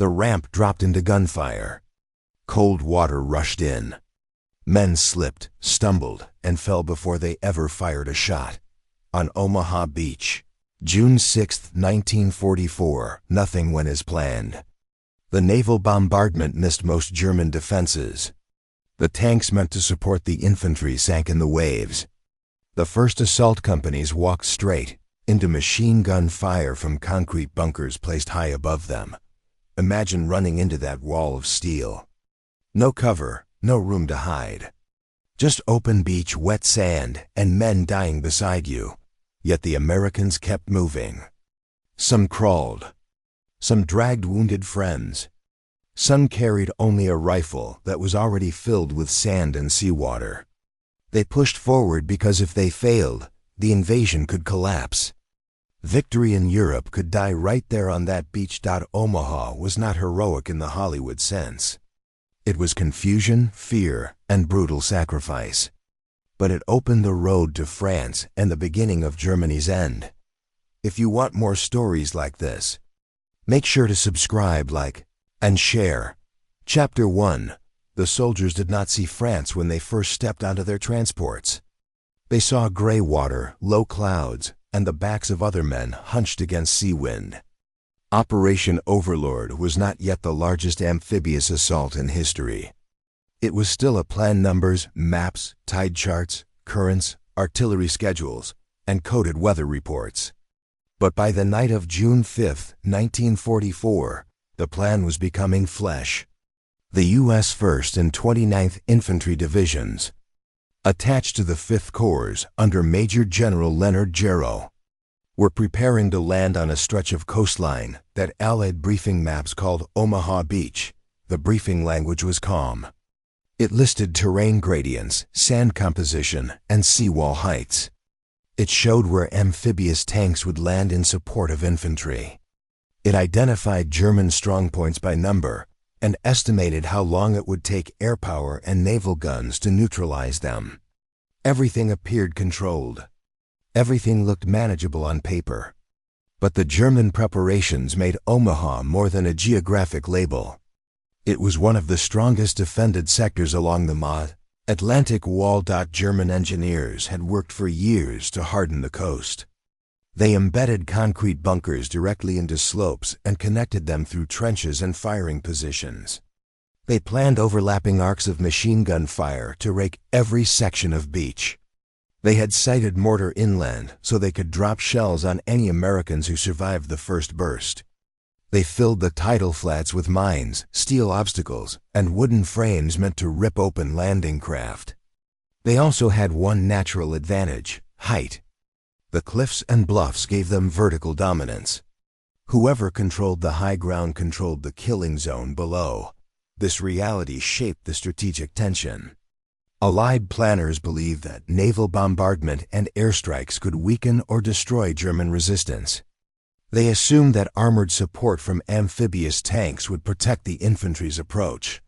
The ramp dropped into gunfire. Cold water rushed in. Men slipped, stumbled, and fell before they ever fired a shot. On Omaha Beach, June 6, 1944, nothing went as planned. The naval bombardment missed most German defenses. The tanks meant to support the infantry sank in the waves. The first assault companies walked straight into machine gun fire from concrete bunkers placed high above them. Imagine running into that wall of steel. No cover, no room to hide. Just open beach, wet sand, and men dying beside you. Yet the Americans kept moving. Some crawled. Some dragged wounded friends. Some carried only a rifle that was already filled with sand and seawater. They pushed forward because if they failed, the invasion could collapse. Victory in Europe could die right there on that beach. Omaha was not heroic in the Hollywood sense. It was confusion, fear, and brutal sacrifice. But it opened the road to France and the beginning of Germany's end. If you want more stories like this, make sure to subscribe, like, and share. Chapter 1. The soldiers did not see France when they first stepped onto their transports. They saw gray water, low clouds, and the backs of other men hunched against sea wind. Operation Overlord was not yet the largest amphibious assault in history. It was still a plan: numbers, maps, tide charts, currents, artillery schedules, and coded weather reports. But by the night of June 5, 1944, the plan was becoming flesh. The U.S. 1st and 29th Infantry Divisions, attached to the 5th Corps under Major General Leonard Jarrow, were preparing to land on a stretch of coastline that Allied briefing maps called Omaha Beach. The briefing language was Cong. It listed terrain gradients, sand composition, and seawall heights. It showed where amphibious tanks would land in support of infantry. It identified German strongpoints by number and estimated how long it would take air power and naval guns to neutralize them. Everything appeared controlled. Everything looked manageable on paper. But the German preparations made Omaha more than a geographic label. It was one of the strongest defended sectors along the Atlantic Wall. German engineers had worked for years to harden the coast. They embedded concrete bunkers directly into slopes and connected them through trenches and firing positions. They planned overlapping arcs of machine gun fire to rake every section of beach. They had sighted mortar inland so they could drop shells on any Americans who survived the first burst. They filled the tidal flats with mines, steel obstacles, and wooden frames meant to rip open landing craft. They also had one natural advantage: height. The cliffs and bluffs gave them vertical dominance. Whoever controlled the high ground controlled the killing zone below. This reality shaped the strategic tension. Allied planners believed that naval bombardment and airstrikes could weaken or destroy German resistance. They assumed that armored support from amphibious tanks would protect the infantry's approach.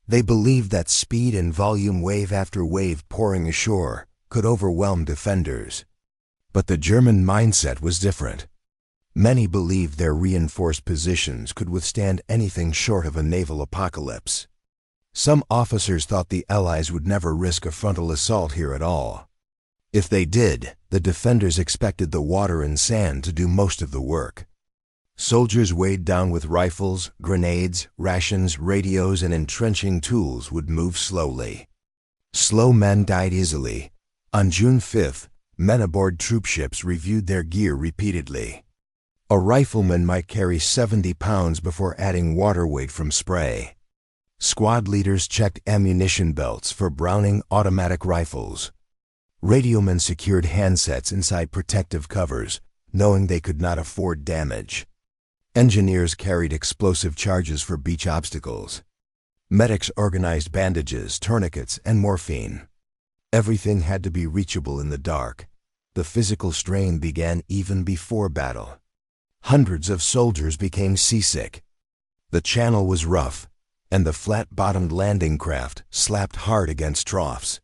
They believed that speed and volume, wave after wave pouring ashore, could overwhelm defenders. But the German mindset was different. Many believed their reinforced positions could withstand anything short of a naval apocalypse. Some officers thought the Allies would never risk a frontal assault here at all. If they did, the defenders expected the water and sand to do most of the work. Soldiers weighed down with rifles, grenades, rations, radios, and entrenching tools would move slowly. Slow men died easily. On June 5th, men aboard troop ships reviewed their gear repeatedly. A rifleman might carry 70 pounds before adding water weight from spray. Squad leaders checked ammunition belts for Browning automatic rifles. Radiomen secured handsets inside protective covers, knowing they could not afford damage. Engineers carried explosive charges for beach obstacles. Medics organized bandages, tourniquets, and morphine. Everything had to be reachable in the dark. The physical strain began even before battle. Hundreds of soldiers became seasick. The channel was rough, and the flat-bottomed landing craft slapped hard against troughs.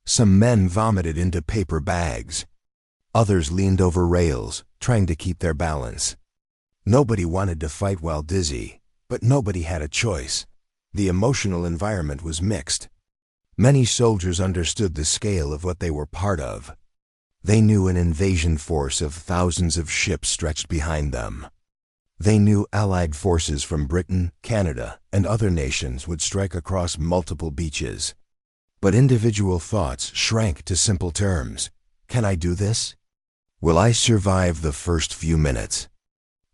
Some men vomited into paper bags. Others leaned over rails, trying to keep their balance. Nobody wanted to fight while dizzy, But nobody had a choice. The emotional environment was mixed. Many soldiers understood the scale of what they were part of. They knew an invasion force of thousands of ships stretched behind them. They knew Allied forces from Britain, Canada, and other nations would strike across multiple beaches. But individual thoughts shrank to simple terms. Can I do this? Will I survive the first few minutes?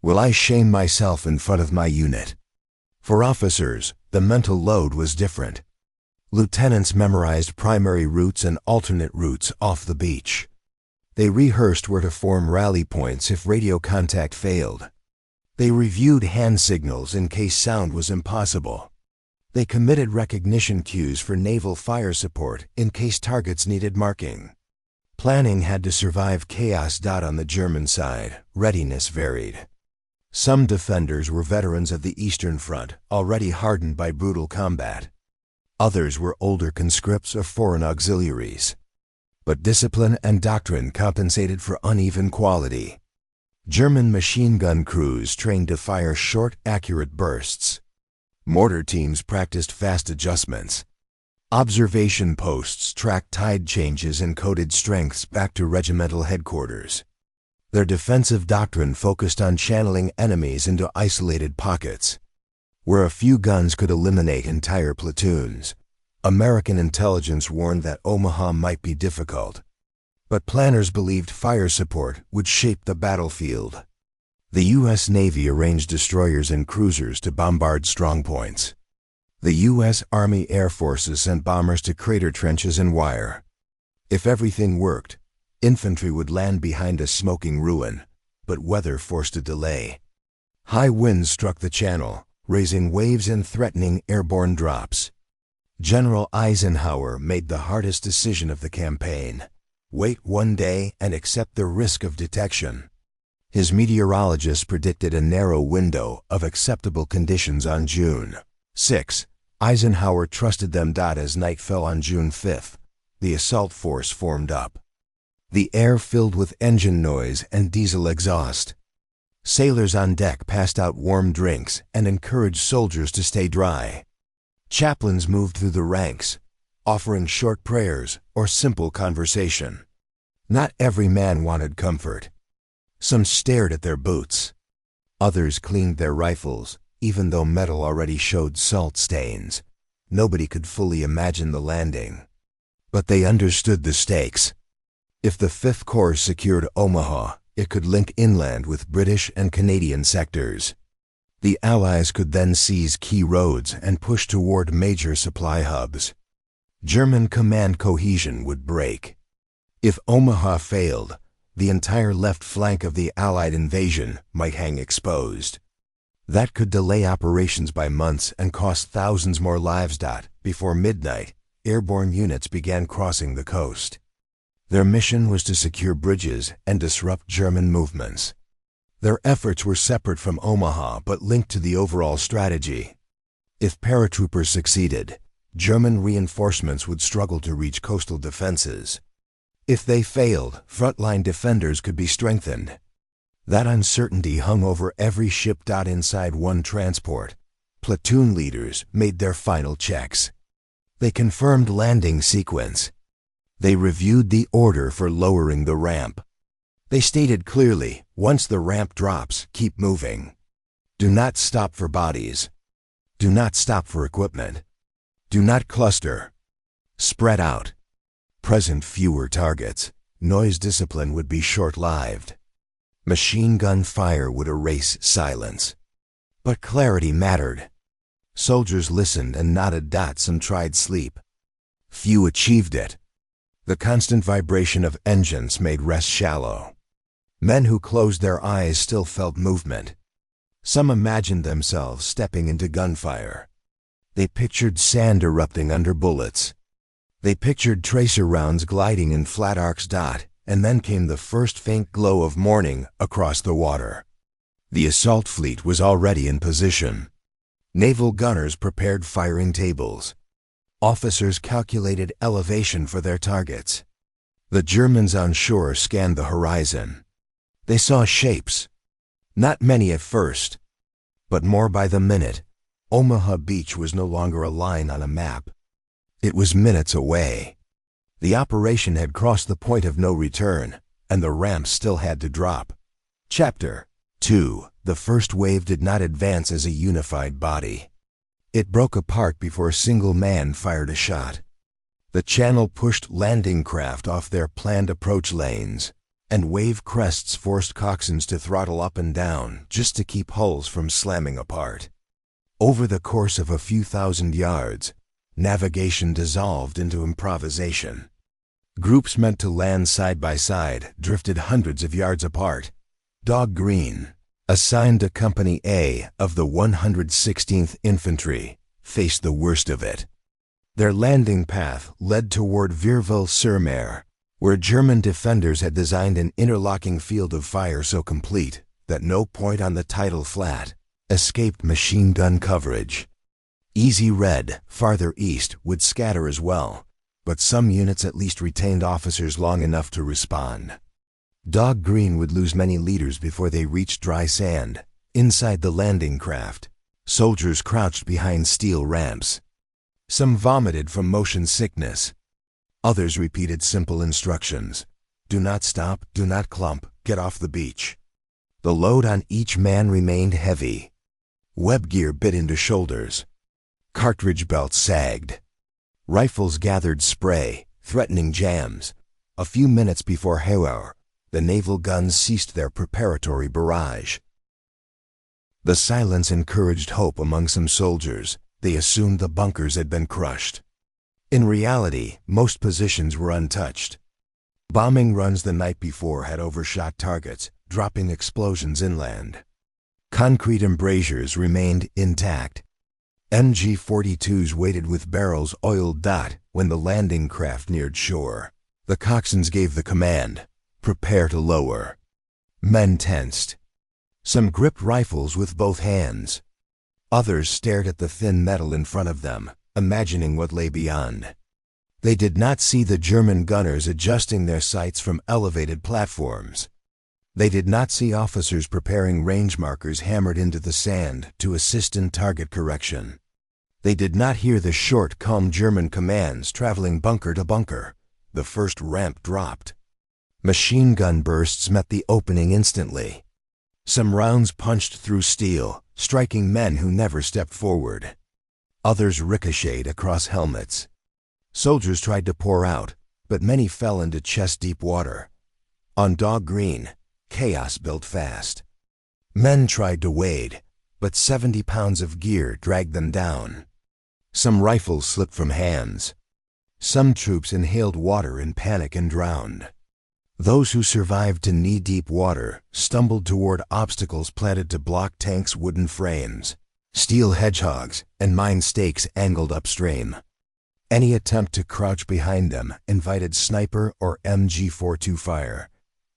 Will I shame myself in front of my unit? For officers, the mental load was different. Lieutenants memorized primary routes and alternate routes off the beach. They rehearsed where to form rally points if radio contact failed. They reviewed hand signals in case sound was impossible. They committed recognition cues for naval fire support in case targets needed marking. Planning had to survive chaos. On the German side, readiness varied. Some defenders were veterans of the Eastern Front, already hardened by brutal combat. Others were older conscripts or foreign auxiliaries. But discipline and doctrine compensated for uneven quality. German machine gun crews trained to fire short, accurate bursts. Mortar teams practiced fast adjustments. Observation posts tracked tide changes and coded strengths back to regimental headquarters. Their defensive doctrine focused on channeling enemies into isolated pockets. Where a few guns could eliminate entire platoons, American intelligence warned that Omaha might be difficult. But planners believed fire support would shape the battlefield. The U.S. Navy arranged destroyers and cruisers to bombard strongpoints. The U.S. Army Air Forces sent bombers to crater trenches and wire. If everything worked, infantry would land behind a smoking ruin, but weather forced a delay. High winds struck the channel, raising waves and threatening airborne drops. General Eisenhower made the hardest decision of the campaign: wait one day and accept the risk of detection. His meteorologists predicted a narrow window of acceptable conditions on June 6. Eisenhower trusted them. As night fell on June 5, the assault force formed up. The air filled with engine noise and diesel exhaust. Sailors on deck passed out warm drinks and encouraged soldiers to stay dry. Chaplains moved through the ranks, offering short prayers or simple conversation. Not every man wanted comfort. Some stared at their boots. Others cleaned their rifles, even though metal already showed salt stains. Nobody could fully imagine the landing. But they understood the stakes. If the 5th Corps secured Omaha, it could link inland with British and Canadian sectors. The Allies could then seize key roads and push toward major supply hubs. German command cohesion would break. If Omaha failed, the entire left flank of the Allied invasion might hang exposed. That could delay operations by months and cost thousands more lives. Before midnight, airborne units began crossing the coast. Their mission was to secure bridges and disrupt German movements. Their efforts were separate from Omaha but linked to the overall strategy. If paratroopers succeeded, German reinforcements would struggle to reach coastal defenses. If they failed, frontline defenders could be strengthened. That uncertainty hung over every ship. Inside one transport, platoon leaders made their final checks. They confirmed landing sequence. They reviewed the order for lowering the ramp. They stated clearly, once the ramp drops, keep moving. Do not stop for bodies. Do not stop for equipment. Do not cluster. Spread out. Present fewer targets. Noise discipline would be short-lived. Machine gun fire would erase silence. But clarity mattered. Soldiers listened and nodded. Some tried sleep. Few achieved it. The constant vibration of engines made rest shallow. Men who closed their eyes still felt movement. Some imagined themselves stepping into gunfire. They pictured sand erupting under bullets. They pictured tracer rounds gliding in flat arcs. And then came the first faint glow of morning across the water. The assault fleet was already in position. Naval gunners prepared firing tables. Officers calculated elevation for their targets. The Germans on shore scanned the horizon. They saw shapes. Not many at first, but more by the minute. Omaha Beach was no longer a line on a map. It was minutes away. The operation had crossed the point of no return, and the ramp still had to drop. Chapter 2. The first wave did not advance as a unified body. It broke apart before a single man fired a shot. The channel pushed landing craft off their planned approach lanes, and wave crests forced coxswains to throttle up and down just to keep hulls from slamming apart. Over the course of a few thousand yards, navigation dissolved into improvisation. Groups meant to land side by side drifted hundreds of yards apart. Dog Green, assigned to Company A of the 116th Infantry, faced the worst of it. Their landing path led toward Vierville-sur-Mer, where German defenders had designed an interlocking field of fire so complete that no point on the tidal flat escaped machine gun coverage. Easy Red, farther east, would scatter as well, but some units at least retained officers long enough to respond. Dog Green would lose many leaders before they reached dry sand. Inside the landing craft, soldiers crouched behind steel ramps. Some vomited from motion sickness. Others repeated simple instructions. Do not stop, do not clump, get off the beach. The load on each man remained heavy. Web gear bit into shoulders. Cartridge belts sagged. Rifles gathered spray, threatening jams. A few minutes before Hauer, the naval guns ceased their preparatory barrage. The silence encouraged hope among some soldiers. They assumed the bunkers had been crushed. In reality, most positions were untouched. Bombing runs the night before had overshot targets, dropping explosions inland. Concrete embrasures remained intact. MG-42s waited with barrels oiled dot when the landing craft neared shore. The coxswains gave the command, "Prepare to lower." Men tensed. Some gripped rifles with both hands. Others stared at the thin metal in front of them, imagining what lay beyond. They did not see the German gunners adjusting their sights from elevated platforms. They did not see officers preparing range markers hammered into the sand to assist in target correction. They did not hear the short, calm German commands traveling bunker to bunker. The first ramp dropped. Machine gun bursts met the opening instantly. Some rounds punched through steel, striking men who never stepped forward. Others ricocheted across helmets. Soldiers tried to pour out, but many fell into chest-deep water. On Dog Green, chaos built fast. Men tried to wade, but 70 pounds of gear dragged them down. Some rifles slipped from hands. Some troops inhaled water in panic and drowned. Those who survived to knee-deep water stumbled toward obstacles planted to block tanks' wooden frames, steel hedgehogs, and mine stakes angled upstream. Any attempt to crouch behind them invited sniper or MG-42 fire.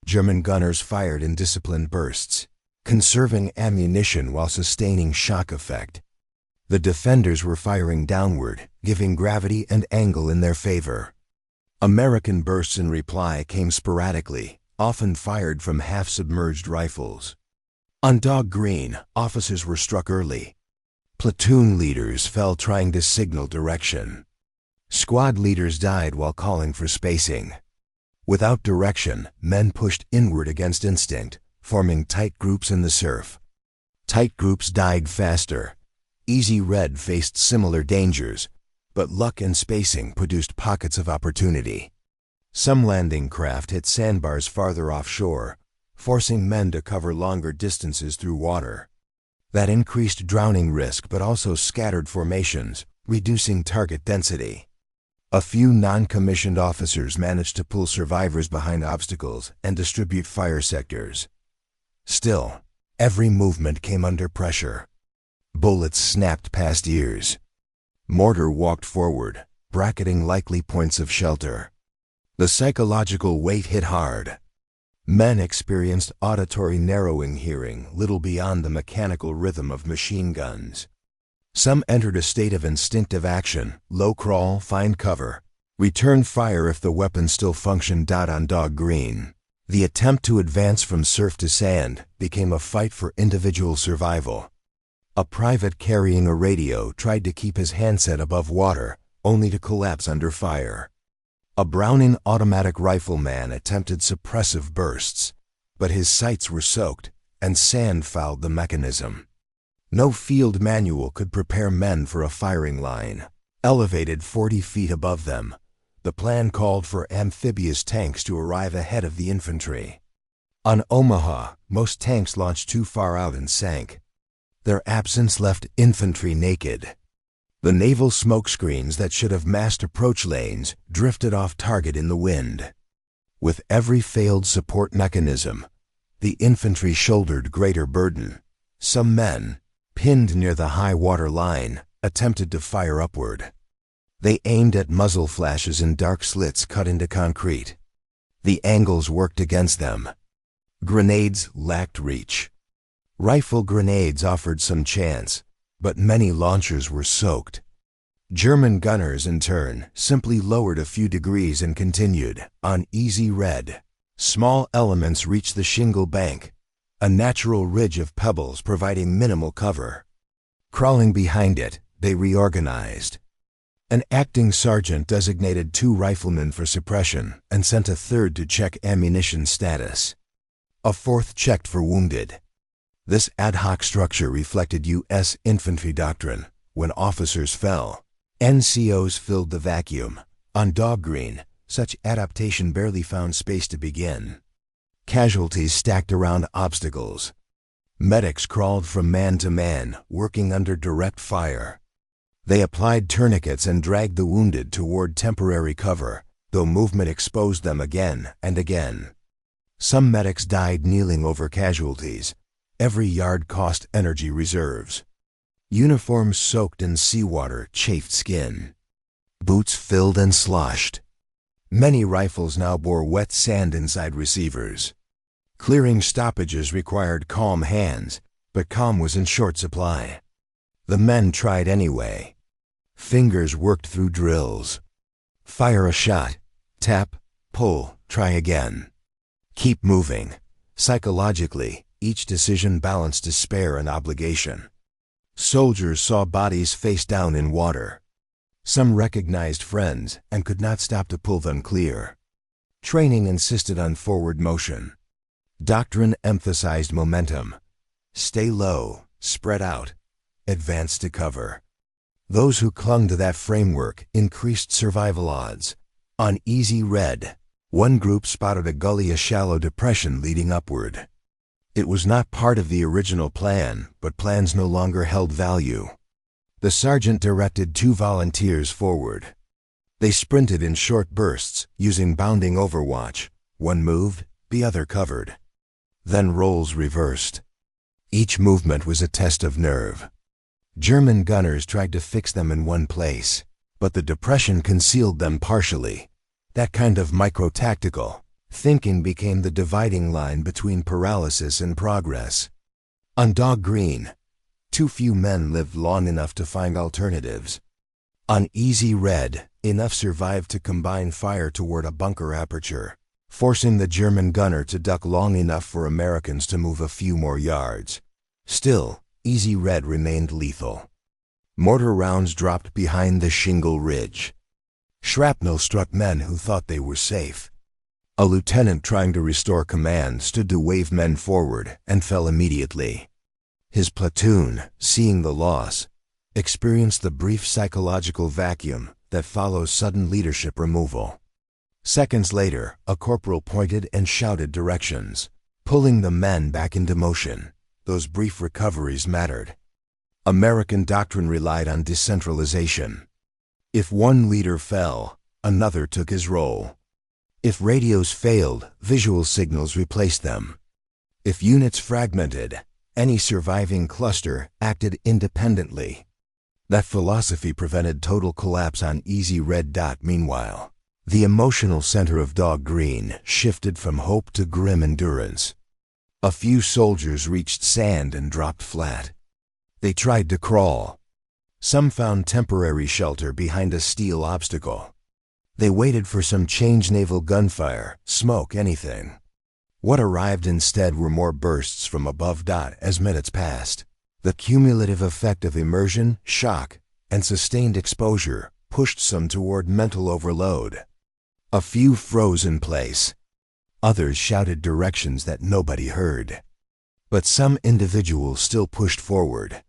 German gunners fired in disciplined bursts, conserving ammunition while sustaining shock effect. The defenders were firing downward, giving gravity and angle in their favor. American bursts in reply came sporadically, often fired from half-submerged rifles. On Dog Green, officers were struck early. Platoon leaders fell trying to signal direction. Squad leaders died while calling for spacing. Without direction, men pushed inward against instinct, forming tight groups in the surf. Tight groups died faster. Easy Red faced similar dangers, but luck and spacing produced pockets of opportunity. Some landing craft hit sandbars farther offshore, forcing men to cover longer distances through water. That increased drowning risk but also scattered formations, reducing target density. A few non-commissioned officers managed to pull survivors behind obstacles and distribute fire sectors. Still, every movement came under pressure. Bullets snapped past ears. Mortar walked forward, bracketing likely points of shelter. The psychological weight hit hard. Men experienced auditory narrowing hearing little beyond the mechanical rhythm of machine guns. Some entered a state of instinctive action, low crawl, find cover, return fire if the weapon still functioned. On Dog Green, the attempt to advance from surf to sand became a fight for individual survival. A private carrying a radio tried to keep his handset above water, only to collapse under fire. A Browning automatic rifleman attempted suppressive bursts, but his sights were soaked, and sand fouled the mechanism. No field manual could prepare men for a firing line. Elevated 40 feet above them, the plan called for amphibious tanks to arrive ahead of the infantry. On Omaha, most tanks launched too far out and sank. Their absence left infantry naked. The naval smokescreens that should have masked approach lanes drifted off target in the wind. With every failed support mechanism, the infantry shouldered greater burden. Some men, pinned near the high water line, attempted to fire upward. They aimed at muzzle flashes in dark slits cut into concrete. The angles worked against them. Grenades lacked reach. Rifle grenades offered some chance, but many launchers were soaked. German gunners, in turn, simply lowered a few degrees and continued, on easy red. Small elements reached the shingle bank, a natural ridge of pebbles providing minimal cover. Crawling behind it, they reorganized. An acting sergeant designated 2 riflemen for suppression and sent a third to check ammunition status. A fourth checked for wounded. This ad hoc structure reflected U.S. infantry doctrine. When officers fell, NCOs filled the vacuum. On Dog Green, such adaptation barely found space to begin. Casualties stacked around obstacles. Medics crawled from man to man, working under direct fire. They applied tourniquets and dragged the wounded toward temporary cover, though movement exposed them again and again. Some medics died kneeling over casualties. Every yard cost energy reserves. Uniforms soaked in seawater chafed skin. Boots filled and sloshed. Many rifles now bore wet sand inside receivers. Clearing stoppages required calm hands, but calm was in short supply. The men tried anyway. Fingers worked through drills. Fire a shot. Tap, pull, try again. Keep moving. Psychologically, each decision balanced despair and obligation. Soldiers saw bodies face down in water. Some recognized friends and could not stop to pull them clear. Training insisted on forward motion. Doctrine emphasized momentum. Stay low, spread out, advance to cover. Those who clung to that framework increased survival odds. On easy red, one group spotted a gully, a shallow depression leading upward. It was not part of the original plan, but plans no longer held value. The sergeant directed 2 volunteers forward. They sprinted in short bursts, using bounding overwatch. One moved, the other covered. Then roles reversed. Each movement was a test of nerve. German gunners tried to fix them in one place, but the depression concealed them partially. That kind of micro-tactical thinking became the dividing line between paralysis and progress. On Dog Green, too few men lived long enough to find alternatives. On Easy Red, enough survived to combine fire toward a bunker aperture, forcing the German gunner to duck long enough for Americans to move a few more yards. Still, Easy Red remained lethal. Mortar rounds dropped behind the shingle ridge. Shrapnel struck men who thought they were safe. A lieutenant trying to restore command stood to wave men forward and fell immediately. His platoon, seeing the loss, experienced the brief psychological vacuum that follows sudden leadership removal. Seconds later, a corporal pointed and shouted directions, pulling the men back into motion. Those brief recoveries mattered. American doctrine relied on decentralization. If one leader fell, another took his role. If radios failed, visual signals replaced them. If units fragmented, any surviving cluster acted independently. That philosophy prevented total collapse on Easy Red. Meanwhile, the emotional center of Dog Green shifted from hope to grim endurance. A few soldiers reached sand and dropped flat. They tried to crawl. Some found temporary shelter behind a steel obstacle. They waited for some change, naval gunfire, smoke, anything. What arrived instead were more bursts from above. As minutes passed, The cumulative effect of immersion, shock, and sustained exposure pushed some toward mental overload. A few froze in place. Others shouted directions that nobody heard. But some individuals still pushed forward,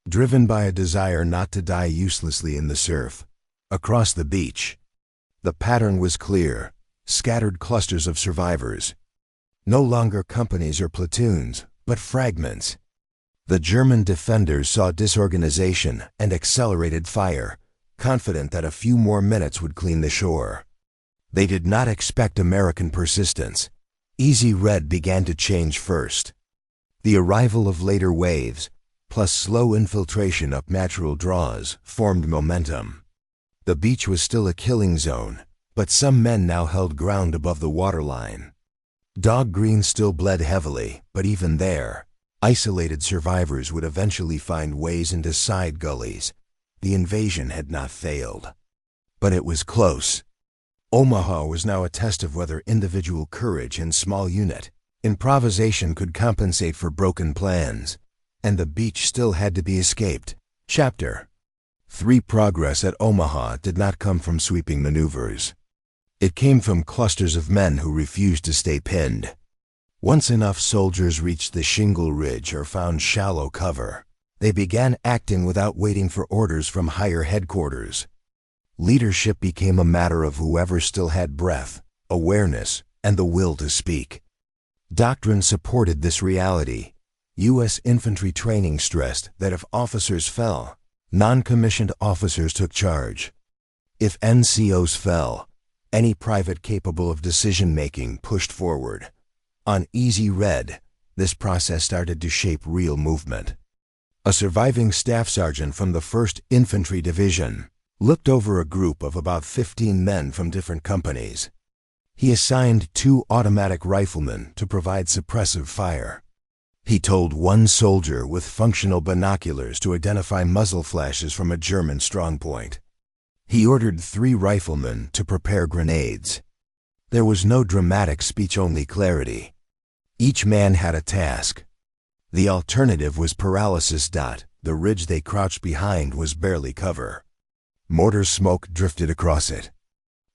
driven by a desire not to die uselessly in the surf. Across the beach, the pattern was clear: scattered clusters of survivors. No longer companies or platoons, but fragments. The German defenders saw disorganization and accelerated fire, confident that a few more minutes would clean the shore. They did not expect American persistence. Easy Red began to change first. The arrival of later waves, plus slow infiltration up natural draws, formed momentum. The beach was still a killing zone, but some men now held ground above the waterline. Dog Green still bled heavily, but even there, isolated survivors would eventually find ways into side gullies. The invasion had not failed. But it was close. Omaha was now a test of whether individual courage and small unit improvisation could compensate for broken plans, and the beach still had to be escaped. Chapter 3. Progress at Omaha did not come from sweeping maneuvers. It came from clusters of men who refused to stay pinned. Once enough soldiers reached the shingle ridge or found shallow cover, they began acting without waiting for orders from higher headquarters. Leadership became a matter of whoever still had breath, awareness, and the will to speak. Doctrine supported this reality. U.S. infantry training stressed that if officers fell, non-commissioned officers took charge. If NCOs fell, any private capable of decision-making pushed forward. On Easy Red, this process started to shape real movement. A surviving staff sergeant from the 1st Infantry Division looked over a group of about 15 men from different companies. He assigned 2 automatic riflemen to provide suppressive fire. He told one soldier with functional binoculars to identify muzzle flashes from a German strongpoint. He ordered 3 riflemen to prepare grenades. There was no dramatic speech, only clarity. Each man had a task. The alternative was paralysis. The ridge they crouched behind was barely cover. Mortar smoke drifted across it.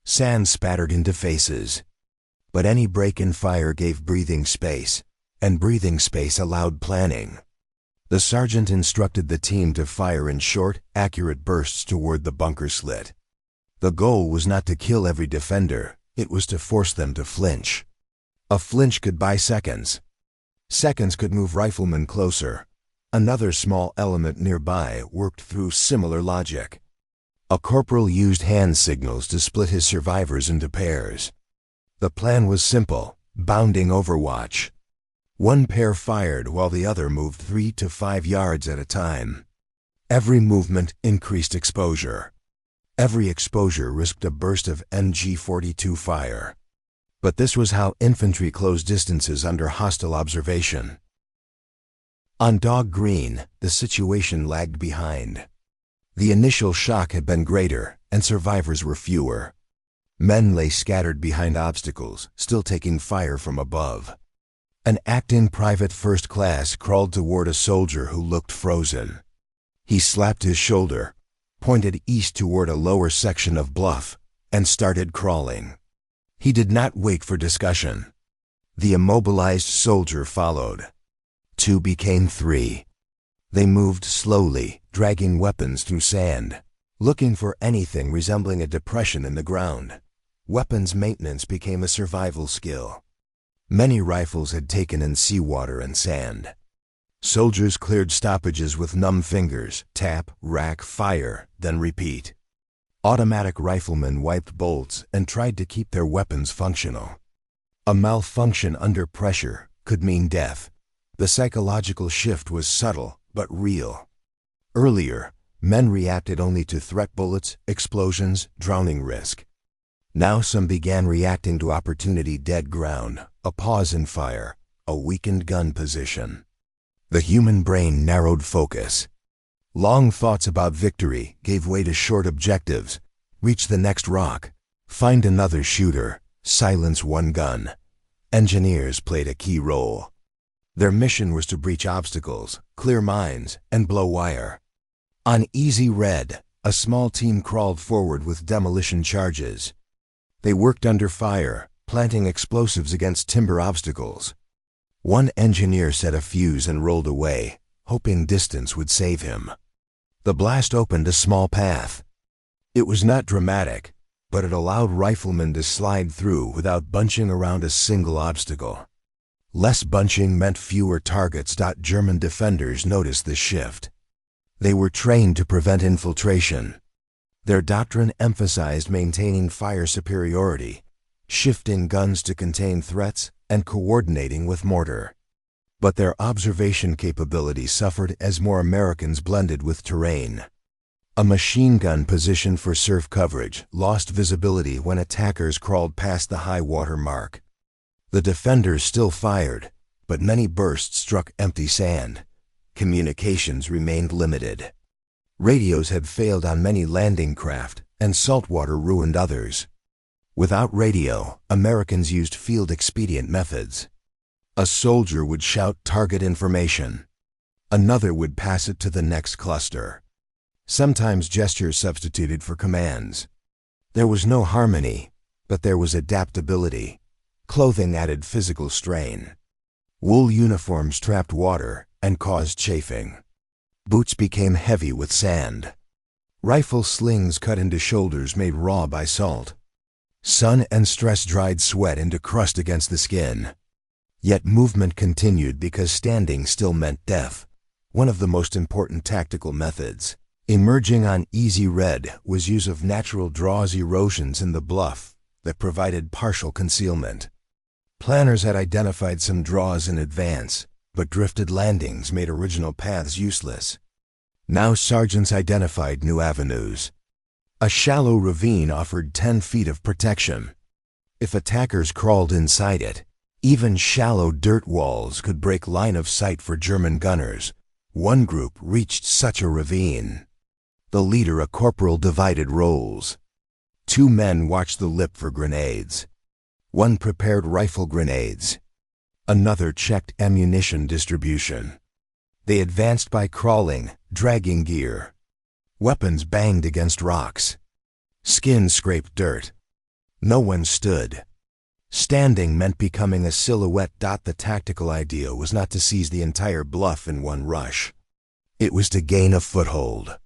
Sand spattered into faces. But any break in fire gave breathing space, and breathing space allowed planning. The sergeant instructed the team to fire in short, accurate bursts toward the bunker slit. The goal was not to kill every defender, it was to force them to flinch. A flinch could buy seconds. Seconds could move riflemen closer. Another small element nearby worked through similar logic. A corporal used hand signals to split his survivors into pairs. The plan was simple: bounding overwatch. One pair fired while the other moved 3 to 5 yards at a time. Every movement increased exposure. Every exposure risked a burst of MG-42 fire. But this was how infantry closed distances under hostile observation. On Dog Green, the situation lagged behind. The initial shock had been greater, and survivors were fewer. Men lay scattered behind obstacles, still taking fire from above. An acting private first class crawled toward a soldier who looked frozen. He slapped his shoulder, pointed east toward a lower section of bluff, and started crawling. He did not wait for discussion. The immobilized soldier followed. 2 became 3. They moved slowly, dragging weapons through sand, looking for anything resembling a depression in the ground. Weapons maintenance became a survival skill. Many rifles had taken in seawater and sand. Soldiers cleared stoppages with numb fingers, tap, rack, fire, then repeat. Automatic riflemen wiped bolts and tried to keep their weapons functional. A malfunction under pressure could mean death. The psychological shift was subtle but real. Earlier, men reacted only to threat bullets, explosions, drowning risk. Now some began reacting to opportunity: dead ground, a pause in fire, a weakened gun position. The human brain narrowed focus. Long thoughts about victory gave way to short objectives: reach the next rock, find another shooter, silence one gun. Engineers played a key role. Their mission was to breach obstacles, clear mines, and blow wire. On Easy Red, a small team crawled forward with demolition charges. They worked under fire, planting explosives against timber obstacles. One engineer set a fuse and rolled away, hoping distance would save him. The blast opened a small path. It was not dramatic, but it allowed riflemen to slide through without bunching around a single obstacle. Less bunching meant fewer targets. German defenders noticed the shift. They were trained to prevent infiltration. Their doctrine emphasized maintaining fire superiority, shifting guns to contain threats, and coordinating with mortar. But their observation capability suffered as more Americans blended with terrain. A machine gun positioned for surf coverage lost visibility when attackers crawled past the high water mark. The defenders still fired, but many bursts struck empty sand. Communications remained limited. Radios had failed on many landing craft, and saltwater ruined others. Without radio, Americans used field-expedient methods. A soldier would shout target information. Another would pass it to the next cluster. Sometimes gestures substituted for commands. There was no harmony, but there was adaptability. Clothing added physical strain. Wool uniforms trapped water and caused chafing. Boots became heavy with sand. Rifle slings cut into shoulders made raw by salt. Sun and stress dried sweat into crust against the skin. Yet movement continued because standing still meant death, one of the most important tactical methods. Emerging on Easy Red was use of natural draws erosions in the bluff that provided partial concealment. Planners had identified some draws in advance, but drifted landings made original paths useless. Now sergeants identified new avenues. A shallow ravine offered 10 feet of protection. If attackers crawled inside it, even shallow dirt walls could break line of sight for German gunners. One group reached such a ravine. The leader, a corporal, divided roles. 2 men watched the lip for grenades. One prepared rifle grenades. Another checked ammunition distribution. They advanced by crawling, dragging gear. Weapons banged against rocks. Skin scraped dirt. No one stood. Standing meant becoming a silhouette. The tactical idea was not to seize the entire bluff in one rush. It was to gain a foothold.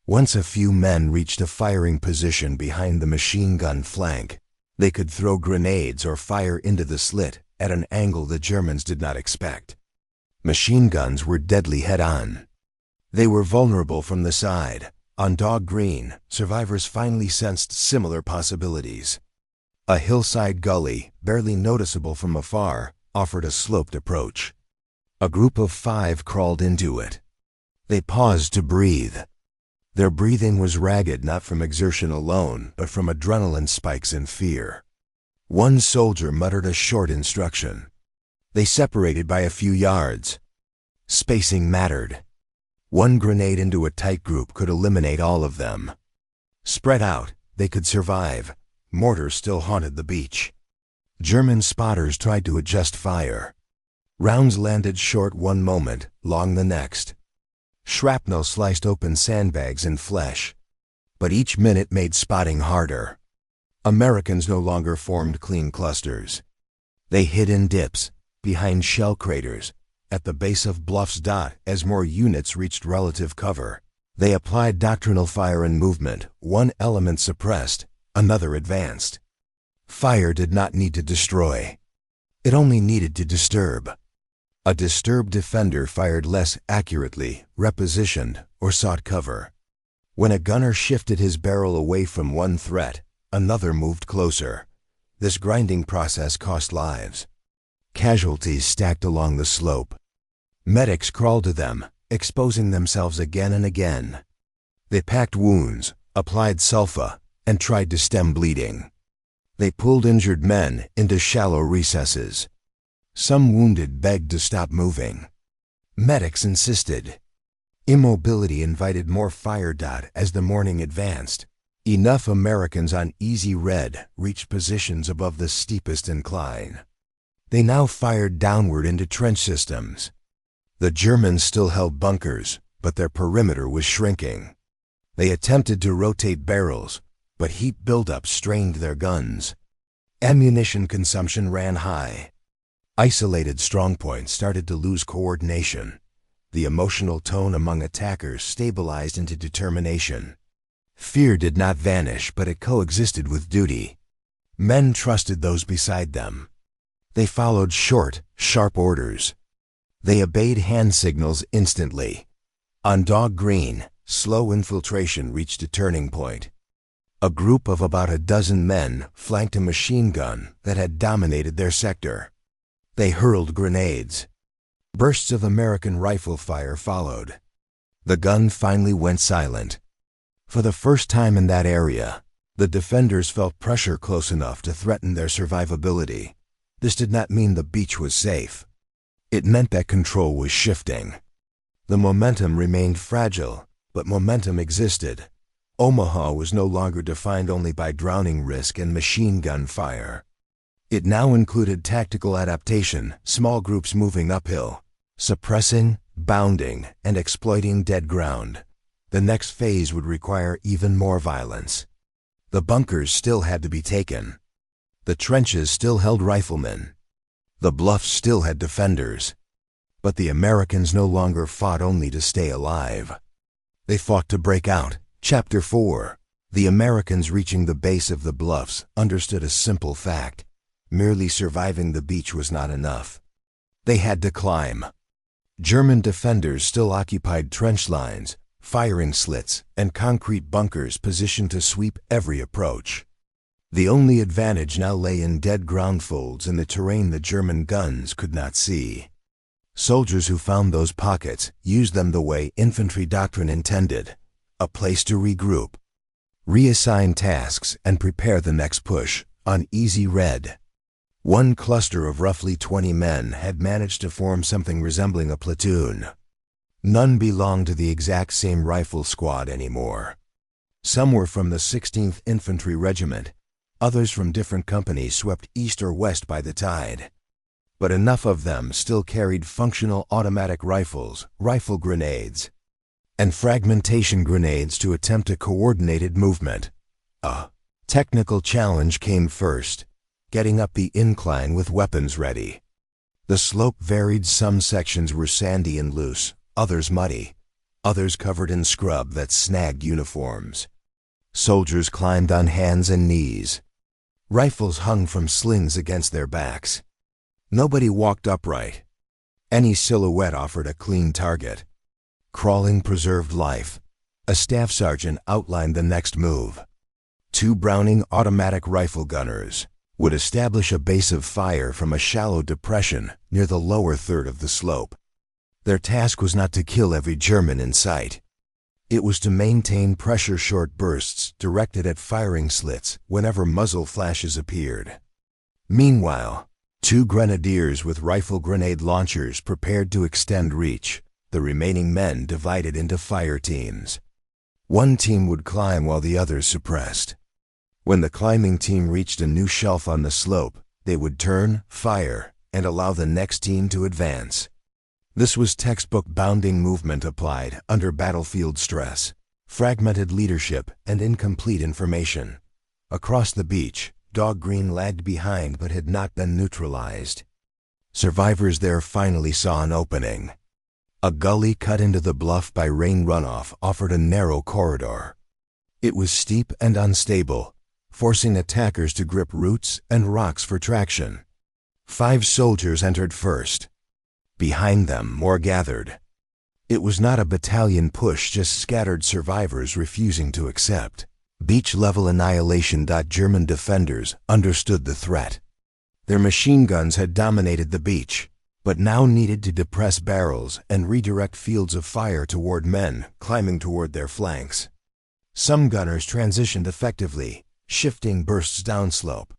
Once a few men reached a firing position behind the machine gun flank, they could throw grenades or fire into the slit at an angle the Germans did not expect. Machine guns were deadly head-on. They were vulnerable from the side. On Dog Green, survivors finally sensed similar possibilities. A hillside gully, barely noticeable from afar, offered a sloped approach. A group of 5 crawled into it. They paused to breathe. Their breathing was ragged not from exertion alone, but from adrenaline spikes and fear. One soldier muttered a short instruction. They separated by a few yards. Spacing mattered. One grenade into a tight group could eliminate all of them. Spread out, they could survive. Mortars still haunted the beach. German spotters tried to adjust fire. Rounds landed short one moment, long the next. Shrapnel sliced open sandbags and flesh. But each minute made spotting harder. Americans no longer formed clean clusters. They hid in dips, behind shell craters, at the base of bluffs. As more units reached relative cover, they applied doctrinal fire and movement. One element suppressed, another advanced. Fire did not need to destroy. It only needed to disturb. A disturbed defender fired less accurately, repositioned, or sought cover. When a gunner shifted his barrel away from one threat, another moved closer. This grinding process cost lives. Casualties stacked along the slope. Medics crawled to them, exposing themselves again and again. They packed wounds, applied sulfa, and tried to stem bleeding. They pulled injured men into shallow recesses. Some wounded begged to stop moving. Medics insisted. Immobility invited more fire. As the morning advanced, enough Americans on Easy Red reached positions above the steepest incline. They now fired downward into trench systems. The Germans still held bunkers, but their perimeter was shrinking. They attempted to rotate barrels, but heat buildup strained their guns. Ammunition consumption ran high. Isolated strongpoints started to lose coordination. The emotional tone among attackers stabilized into determination. Fear did not vanish, but it coexisted with duty. Men trusted those beside them. They followed short, sharp orders. They obeyed hand signals instantly. On Dog Green, slow infiltration reached a turning point. A group of about a dozen men flanked a machine gun that had dominated their sector. They hurled grenades. Bursts of American rifle fire followed. The gun finally went silent. For the first time in that area, the defenders felt pressure close enough to threaten their survivability. This did not mean the beach was safe. It meant that control was shifting. The momentum remained fragile, but momentum existed. Omaha was no longer defined only by drowning risk and machine gun fire. It now included tactical adaptation, small groups moving uphill, suppressing, bounding, and exploiting dead ground. The next phase would require even more violence. The bunkers still had to be taken. The trenches still held riflemen. The bluffs still had defenders. But the Americans no longer fought only to stay alive. They fought to break out. Chapter 4. The Americans reaching the base of the bluffs understood a simple fact. Merely surviving the beach was not enough. They had to climb. German defenders still occupied trench lines, firing slits, and concrete bunkers positioned to sweep every approach. The only advantage now lay in dead ground folds in the terrain the German guns could not see. Soldiers who found those pockets used them the way infantry doctrine intended. A place to regroup, reassign tasks, and prepare the next push, on easy red. One cluster of roughly 20 men had managed to form something resembling a platoon. None belonged to the exact same rifle squad anymore. Some were from the 16th Infantry Regiment, others from different companies swept east or west by the tide. But enough of them still carried functional automatic rifles, rifle grenades, and fragmentation grenades to attempt a coordinated movement. A technical challenge came first, getting up the incline with weapons ready. The slope varied. Some sections were sandy and loose, others muddy, others covered in scrub that snagged uniforms. Soldiers climbed on hands and knees. Rifles hung from slings against their backs. Nobody walked upright. Any silhouette offered a clean target. Crawling preserved life. A staff sergeant outlined the next move. 2 Browning automatic rifle gunners would establish a base of fire from a shallow depression near the lower third of the slope. Their task was not to kill every German in sight. It was to maintain pressure short bursts directed at firing slits whenever muzzle flashes appeared. Meanwhile, 2 grenadiers with rifle grenade launchers prepared to extend reach. The remaining men divided into fire teams. One team would climb while the others suppressed. When the climbing team reached a new shelf on the slope, they would turn, fire, and allow the next team to advance. This was textbook bounding movement applied under battlefield stress, fragmented leadership, and incomplete information. Across the beach, Dog Green lagged behind but had not been neutralized. Survivors there finally saw an opening. A gully cut into the bluff by rain runoff offered a narrow corridor. It was steep and unstable, forcing attackers to grip roots and rocks for traction. 5 soldiers entered first. Behind them, more gathered. It was not a battalion push, just scattered survivors refusing to accept. Beach-level annihilation. German defenders understood the threat. Their machine guns had dominated the beach, but now needed to depress barrels and redirect fields of fire toward men climbing toward their flanks. Some gunners transitioned effectively, shifting bursts downslope.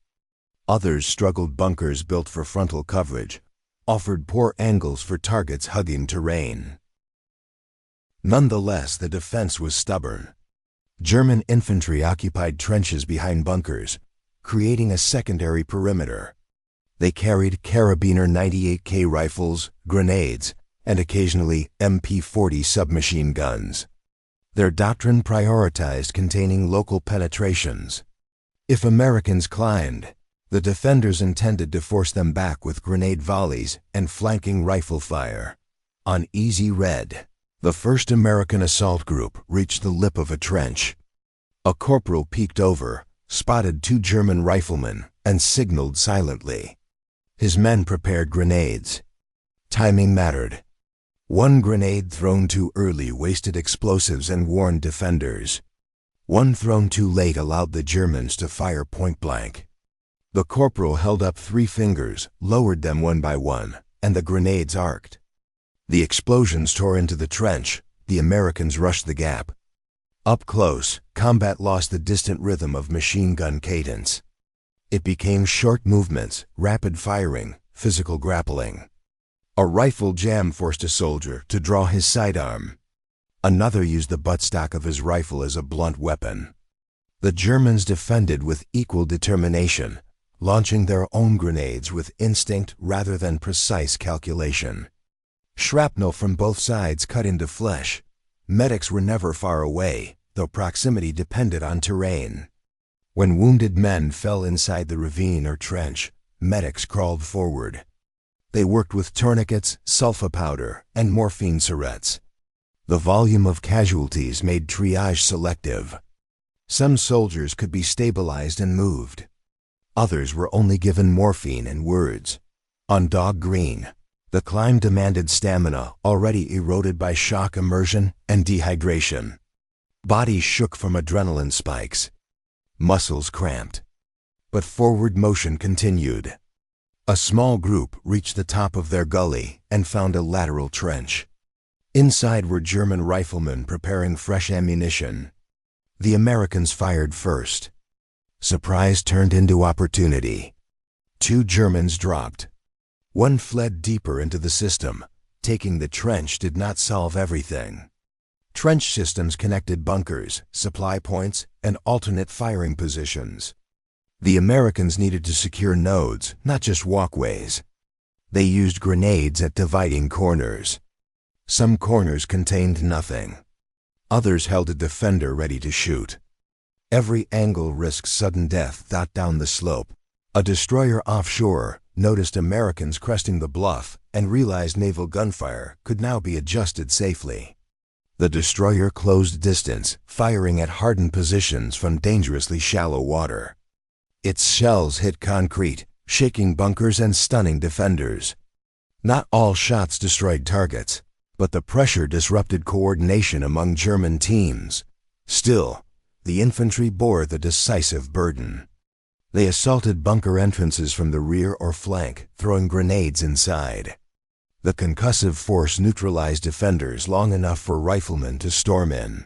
Others struggled. Bunkers built for frontal coverage offered poor angles for targets hugging terrain. Nonetheless, the defense was stubborn. German infantry occupied trenches behind bunkers, creating a secondary perimeter. They carried carabiner 98K rifles, grenades, and occasionally MP-40 submachine guns. Their doctrine prioritized containing local penetrations. If Americans climbed, the defenders intended to force them back with grenade volleys and flanking rifle fire. On Easy Red, the first American assault group reached the lip of a trench. A corporal peeked over, spotted 2 German riflemen, and signaled silently. His men prepared grenades. Timing mattered. One grenade thrown too early wasted explosives and warned defenders. One thrown too late allowed the Germans to fire point blank. The corporal held up 3 fingers, lowered them one by one, and the grenades arced. The explosions tore into the trench. The Americans rushed the gap. Up close, combat lost the distant rhythm of machine gun cadence. It became short movements, rapid firing, physical grappling. A rifle jam forced a soldier to draw his sidearm. Another used the buttstock of his rifle as a blunt weapon. The Germans defended with equal determination, launching their own grenades with instinct rather than precise calculation. Shrapnel from both sides cut into flesh. Medics were never far away, though proximity depended on terrain. When wounded men fell inside the ravine or trench, medics crawled forward. They worked with tourniquets, sulfa powder, and morphine syrettes. The volume of casualties made triage selective. Some soldiers could be stabilized and moved. Others were only given morphine and words. On Dog Green, the climb demanded stamina already eroded by shock immersion and dehydration. Bodies shook from adrenaline spikes. Muscles cramped. But forward motion continued. A small group reached the top of their gully and found a lateral trench. Inside were German riflemen preparing fresh ammunition. The Americans fired first. Surprise turned into opportunity. 2 Germans dropped. One fled deeper into the system. Taking the trench did not solve everything. Trench systems connected bunkers, supply points, and alternate firing positions. The Americans needed to secure nodes, not just walkways. They used grenades at dividing corners. Some corners contained nothing. Others held a defender ready to shoot. Every angle risked sudden death. Down the slope, a destroyer offshore noticed Americans cresting the bluff and realized naval gunfire could now be adjusted safely. The destroyer closed distance, firing at hardened positions from dangerously shallow water. Its shells hit concrete, shaking bunkers and stunning defenders. Not all shots destroyed targets, but the pressure disrupted coordination among German teams. Still, the infantry bore the decisive burden. They assaulted bunker entrances from the rear or flank, throwing grenades inside. The concussive force neutralized defenders long enough for riflemen to storm in.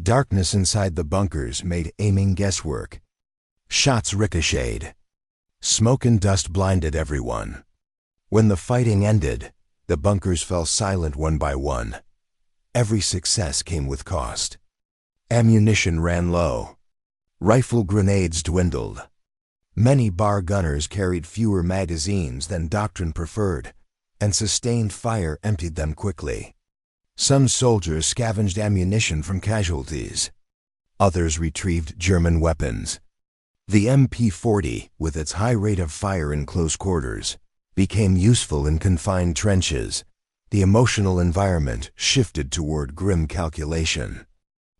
Darkness inside the bunkers made aiming guesswork. Shots ricocheted. Smoke and dust blinded everyone. When the fighting ended, the bunkers fell silent one by one. Every success came with cost. Ammunition ran low. Rifle grenades dwindled. Many bar gunners carried fewer magazines than doctrine preferred, and sustained fire emptied them quickly. Some soldiers scavenged ammunition from casualties. Others retrieved German weapons. The MP-40, with its high rate of fire in close quarters, became useful in confined trenches. The emotional environment shifted toward grim calculation.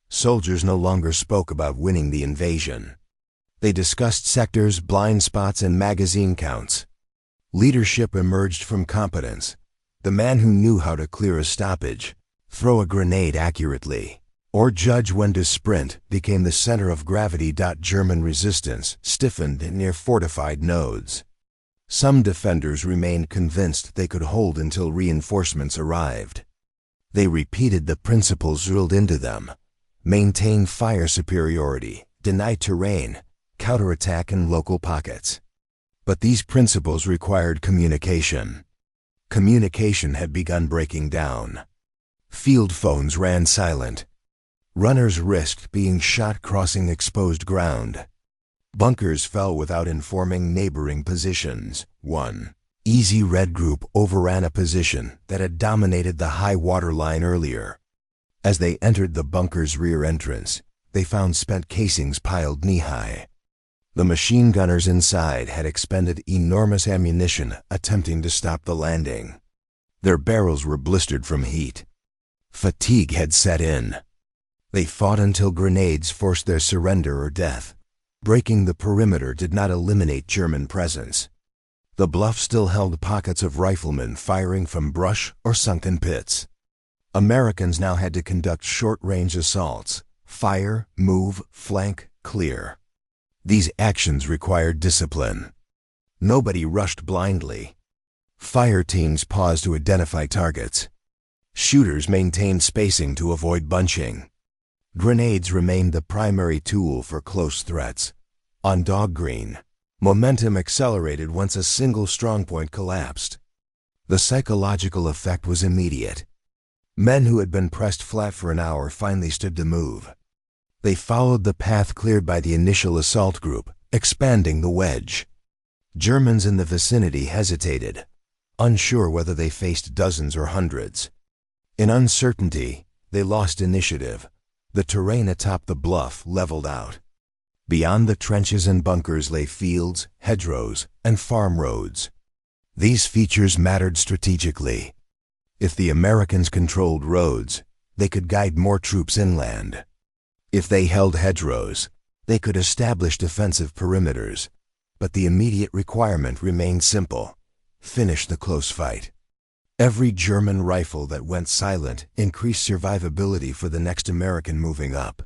Soldiers no longer spoke about winning the invasion. They discussed sectors, blind spots, and magazine counts. Leadership emerged from competence. The man who knew how to clear a stoppage, throw a grenade accurately, or judge when to sprint became the center of gravity. German resistance stiffened near fortified nodes. Some defenders remained convinced they could hold until reinforcements arrived. They repeated the principles drilled into them: maintain fire superiority, deny terrain, counterattack in local pockets. But these principles required communication. Communication had begun breaking down. Field phones ran silent. Runners risked being shot crossing exposed ground. Bunkers fell without informing neighboring positions. 1. Easy Red Group overran a position that had dominated the high water line earlier. As they entered the bunker's rear entrance, they found spent casings piled knee-high. The machine gunners inside had expended enormous ammunition attempting to stop the landing. Their barrels were blistered from heat. Fatigue had set in. They fought until grenades forced their surrender or death. Breaking the perimeter did not eliminate German presence. The bluff still held pockets of riflemen firing from brush or sunken pits. Americans now had to conduct short-range assaults: fire, move, flank, clear. These actions required discipline. Nobody rushed blindly. Fire teams paused to identify targets. Shooters maintained spacing to avoid bunching. Grenades remained the primary tool for close threats. On Dog Green, momentum accelerated once a single strongpoint collapsed. The psychological effect was immediate. Men who had been pressed flat for an hour finally stood to move. They followed the path cleared by the initial assault group, expanding the wedge. Germans in the vicinity hesitated, unsure whether they faced dozens or hundreds. In uncertainty, they lost initiative. The terrain atop the bluff leveled out. Beyond the trenches and bunkers lay fields, hedgerows, and farm roads. These features mattered strategically. If the Americans controlled roads, they could guide more troops inland. If they held hedgerows, they could establish defensive perimeters. But the immediate requirement remained simple: finish the close fight. Every German rifle that went silent increased survivability for the next American moving up.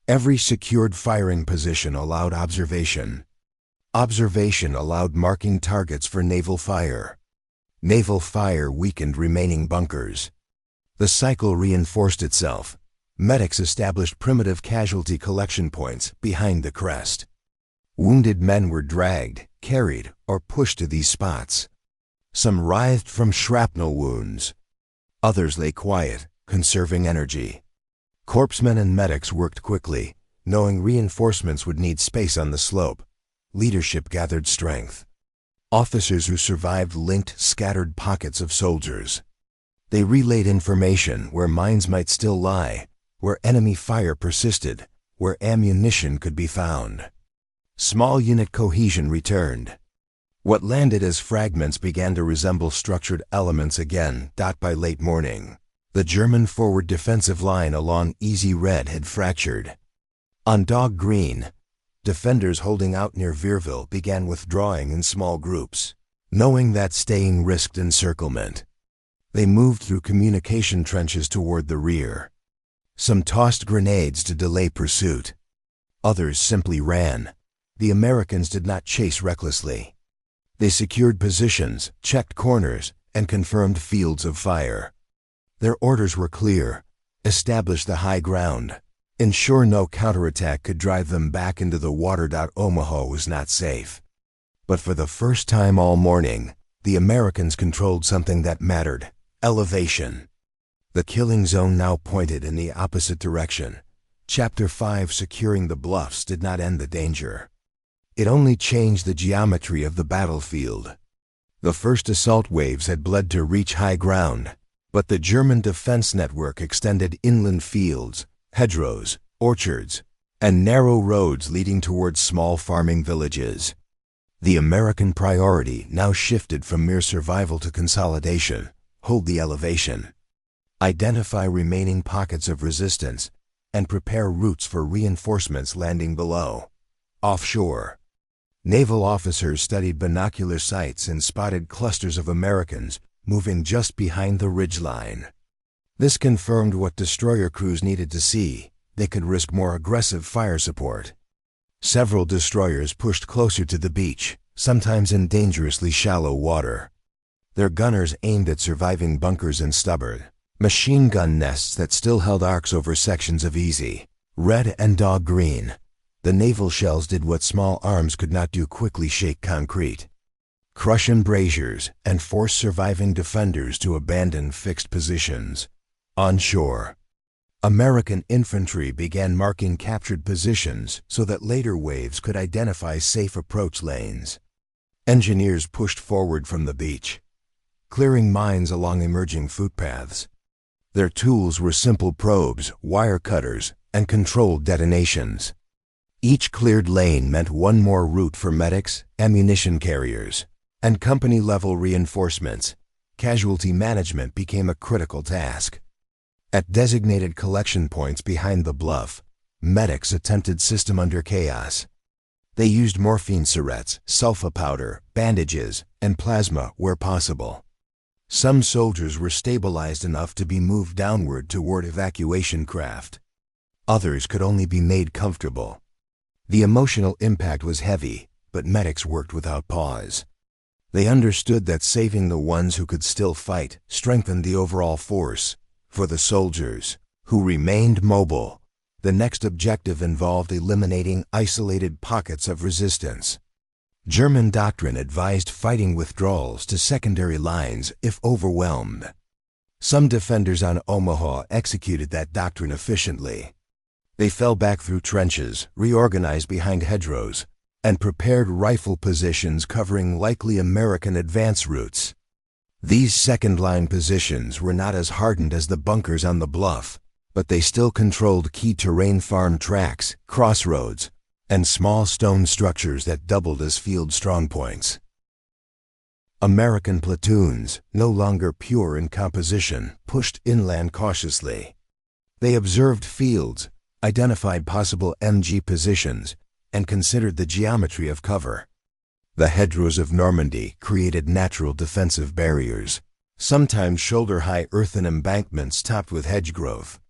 Every secured firing position allowed observation. Observation allowed marking targets for naval fire. Naval fire weakened remaining bunkers. The cycle reinforced itself. Medics established primitive casualty collection points behind the crest. Wounded men were dragged, carried, or pushed to these spots. Some writhed from shrapnel wounds. Others lay quiet, conserving energy. Corpsmen and medics worked quickly, knowing reinforcements would need space on the slope. Leadership gathered strength. Officers who survived linked scattered pockets of soldiers. They relayed information where mines might still lie, where enemy fire persisted, where ammunition could be found. Small unit cohesion returned. What landed as fragments began to resemble structured elements again. By late morning, the German forward defensive line along Easy Red had fractured. On Dog Green, defenders holding out near Vierville began withdrawing in small groups, knowing that staying risked encirclement. They moved through communication trenches toward the rear. Some tossed grenades to delay pursuit. Others simply ran. The Americans did not chase recklessly. They secured positions, checked corners, and confirmed fields of fire. Their orders were clear: establish the high ground. Ensure no counterattack could drive them back into the water. Omaha was not safe. But for the first time all morning, the Americans controlled something that mattered: elevation. The killing zone now pointed in the opposite direction. Chapter 5: Securing the Bluffs did not end the danger. It only changed the geometry of the battlefield. The first assault waves had bled to reach high ground, but the German defense network extended inland fields, hedgerows, orchards, and narrow roads leading towards small farming villages. The American priority now shifted from mere survival to consolidation. Hold the elevation. Identify remaining pockets of resistance, and prepare routes for reinforcements landing below. Offshore, naval officers studied binocular sights and spotted clusters of Americans moving just behind the ridgeline. This confirmed what destroyer crews needed to see: they could risk more aggressive fire support. Several destroyers pushed closer to the beach, sometimes in dangerously shallow water. Their gunners aimed at surviving bunkers and stubborn machine gun nests that still held arcs over sections of Easy Red and Dog Green. The naval shells did what small arms could not do: quickly shake concrete, crush embrasures, and force surviving defenders to abandon fixed positions. Onshore, American infantry began marking captured positions so that later waves could identify safe approach lanes. Engineers pushed forward from the beach, clearing mines along emerging footpaths. Their tools were simple probes, wire cutters, and controlled detonations. Each cleared lane meant one more route for medics, ammunition carriers, and company-level reinforcements. Casualty management became a critical task. At designated collection points behind the bluff, medics attempted system under chaos. They used morphine syrettes, sulfa powder, bandages, and plasma where possible. Some soldiers were stabilized enough to be moved downward toward evacuation craft. Others could only be made comfortable. The emotional impact was heavy, but medics worked without pause. They understood that saving the ones who could still fight strengthened the overall force. For the soldiers, who remained mobile, the next objective involved eliminating isolated pockets of resistance. German doctrine advised fighting withdrawals to secondary lines if overwhelmed. Some defenders on Omaha executed that doctrine efficiently. They fell back through trenches, reorganized behind hedgerows, and prepared rifle positions covering likely American advance routes. These second-line positions were not as hardened as the bunkers on the bluff, but they still controlled key terrain, farm tracks, crossroads, and small stone structures that doubled as field strongpoints. American platoons, no longer pure in composition, pushed inland cautiously. They observed fields, identified possible MG positions, and considered the geometry of cover. The hedgerows of Normandy created natural defensive barriers, sometimes shoulder-high earthen embankments topped with hedge growth.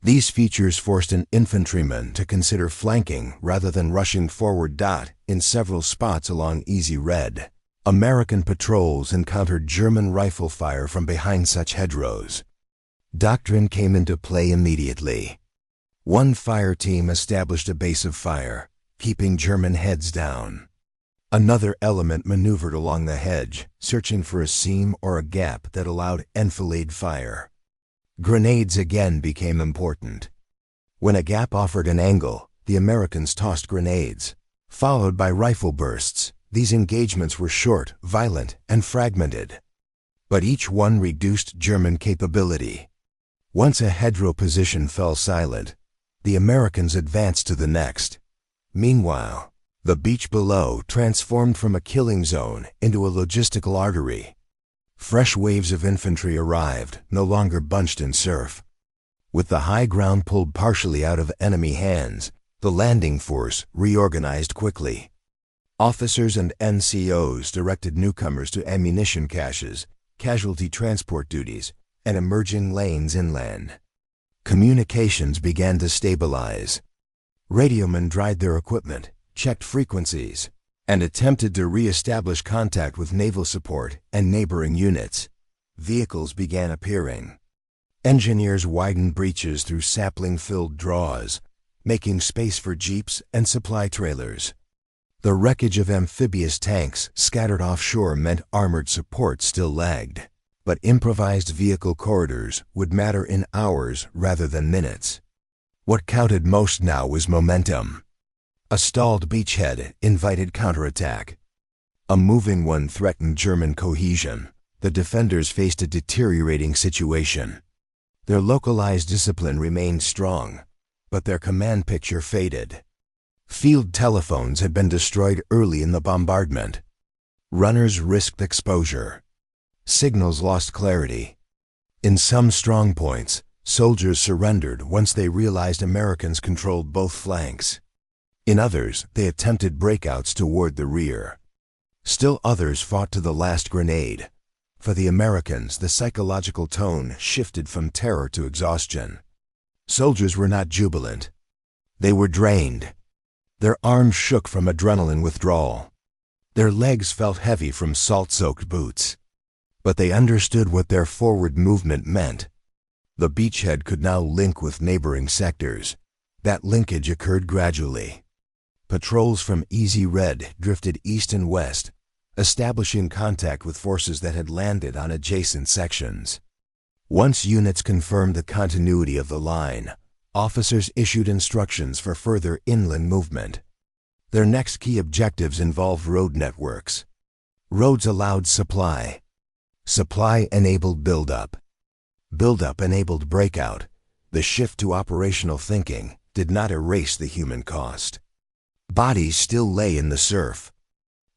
These features forced an infantryman to consider flanking rather than rushing forward. In several spots along Easy Red, American patrols encountered German rifle fire from behind such hedgerows. Doctrine came into play immediately. One fire team established a base of fire, keeping German heads down. Another element maneuvered along the hedge, searching for a seam or a gap that allowed enfilade fire. Grenades again became important. When a gap offered an angle, the Americans tossed grenades, followed by rifle bursts. These engagements were short, violent, and fragmented. But each one reduced German capability. Once a hedgerow position fell silent, the Americans advanced to the next. Meanwhile, the beach below transformed from a killing zone into a logistical artery. Fresh waves of infantry arrived, no longer bunched in surf. With the high ground pulled partially out of enemy hands, the landing force reorganized quickly. Officers and NCOs directed newcomers to ammunition caches, casualty transport duties, and emerging lanes inland. Communications began to stabilize. Radiomen dried their equipment, checked frequencies, and attempted to re-establish contact with naval support and neighboring units. Vehicles began appearing. Engineers widened breaches through sapling-filled draws, making space for jeeps and supply trailers. The wreckage of amphibious tanks scattered offshore meant armored support still lagged, but improvised vehicle corridors would matter in hours rather than minutes. What counted most now was momentum. A stalled beachhead invited counterattack. A moving one threatened German cohesion. The defenders faced a deteriorating situation. Their localized discipline remained strong, but their command picture faded. Field telephones had been destroyed early in the bombardment. Runners risked exposure. Signals lost clarity. In some strong points, soldiers surrendered once they realized Americans controlled both flanks. In others, they attempted breakouts toward the rear. Still others fought to the last grenade. For the Americans, the psychological tone shifted from terror to exhaustion. Soldiers were not jubilant. They were drained. Their arms shook from adrenaline withdrawal. Their legs felt heavy from salt-soaked boots. But they understood what their forward movement meant. The beachhead could now link with neighboring sectors. That linkage occurred gradually. Patrols from Easy Red drifted east and west, establishing contact with forces that had landed on adjacent sections. Once units confirmed the continuity of the line, officers issued instructions for further inland movement. Their next key objectives involved road networks. Roads allowed supply. Supply enabled buildup. Buildup enabled breakout. The shift to operational thinking did not erase the human cost. Bodies still lay in the surf.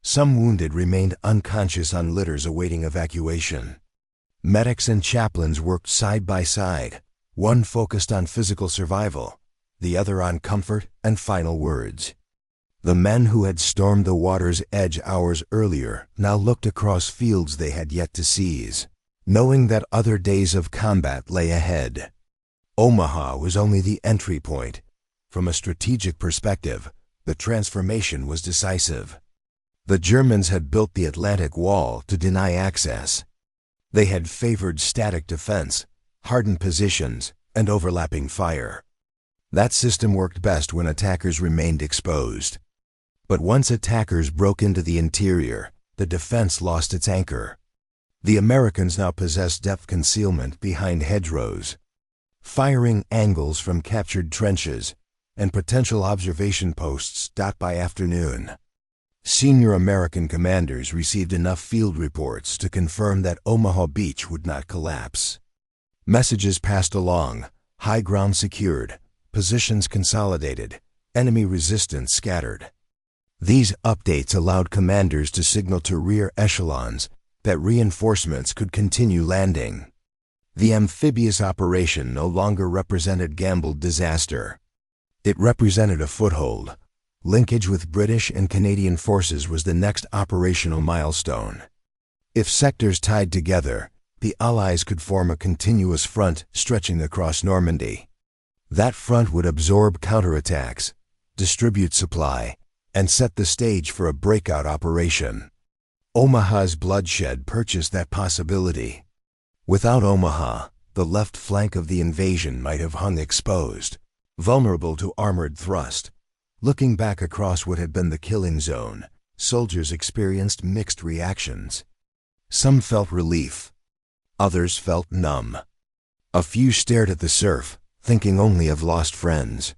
Some wounded remained unconscious on litters awaiting evacuation. Medics and chaplains worked side by side, one focused on physical survival, the other on comfort and final words. The men who had stormed the water's edge hours earlier now looked across fields they had yet to seize, knowing that other days of combat lay ahead. Omaha was only the entry point. From a strategic perspective, the transformation was decisive. The Germans had built the Atlantic Wall to deny access. They had favored static defense, hardened positions, and overlapping fire. That system worked best when attackers remained exposed. But once attackers broke into the interior, the defense lost its anchor. The Americans now possessed depth concealment behind hedgerows, firing angles from captured trenches, and potential observation posts by afternoon. Senior American commanders received enough field reports to confirm that Omaha Beach would not collapse. Messages passed along, high ground secured, positions consolidated, enemy resistance scattered. These updates allowed commanders to signal to rear echelons that reinforcements could continue landing. The amphibious operation no longer represented gambled disaster. It represented a foothold. Linkage with British and Canadian forces was the next operational milestone. If sectors tied together, the Allies could form a continuous front stretching across Normandy. That front would absorb counterattacks, distribute supply, and set the stage for a breakout operation. Omaha's bloodshed purchased that possibility. Without Omaha, the left flank of the invasion might have hung exposed, vulnerable to armored thrust. Looking back across what had been the killing zone, soldiers experienced mixed reactions. Some felt relief. Others felt numb. A few stared at the surf, thinking only of lost friends.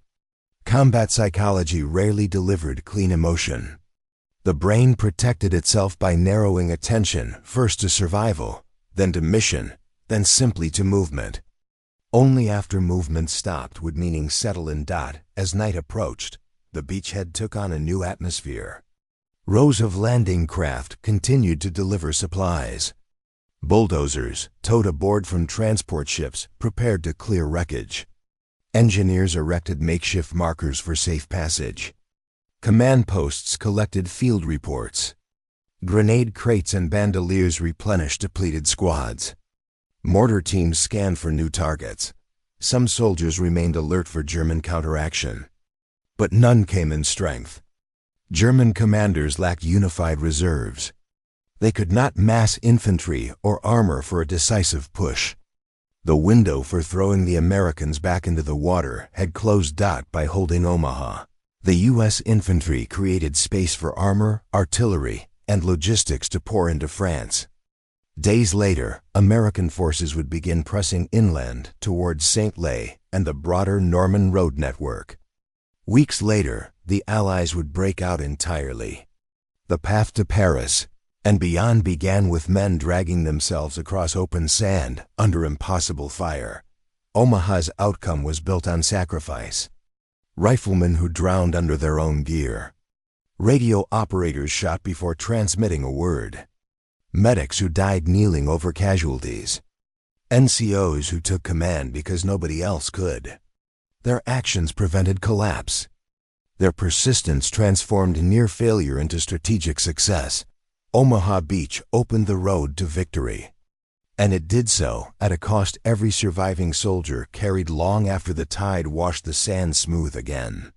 Combat psychology rarely delivered clean emotion. The brain protected itself by narrowing attention first to survival, then to mission, then simply to movement. Only after movement stopped would meaning settle in. As night approached, the beachhead took on a new atmosphere. Rows of landing craft continued to deliver supplies. Bulldozers, towed aboard from transport ships, prepared to clear wreckage. Engineers erected makeshift markers for safe passage. Command posts collected field reports. Grenade crates and bandoliers replenished depleted squads. Mortar teams scanned for new targets. Some soldiers remained alert for German counteraction. But none came in strength. German commanders lacked unified reserves. They could not mass infantry or armor for a decisive push. The window for throwing the Americans back into the water had closed. By holding Omaha, the U.S. infantry created space for armor, artillery, and logistics to pour into France. Days later, American forces would begin pressing inland towards St. Lay and the broader Norman road network. Weeks later, the Allies would break out entirely. The path to Paris and beyond began with men dragging themselves across open sand under impossible fire. Omaha's outcome was built on sacrifice. Riflemen who drowned under their own gear. Radio operators shot before transmitting a word. Medics who died kneeling over casualties. NCOs who took command because nobody else could. Their actions prevented collapse. Their persistence transformed near failure into strategic success. Omaha Beach opened the road to victory. And it did so at a cost every surviving soldier carried long after the tide washed the sand smooth again.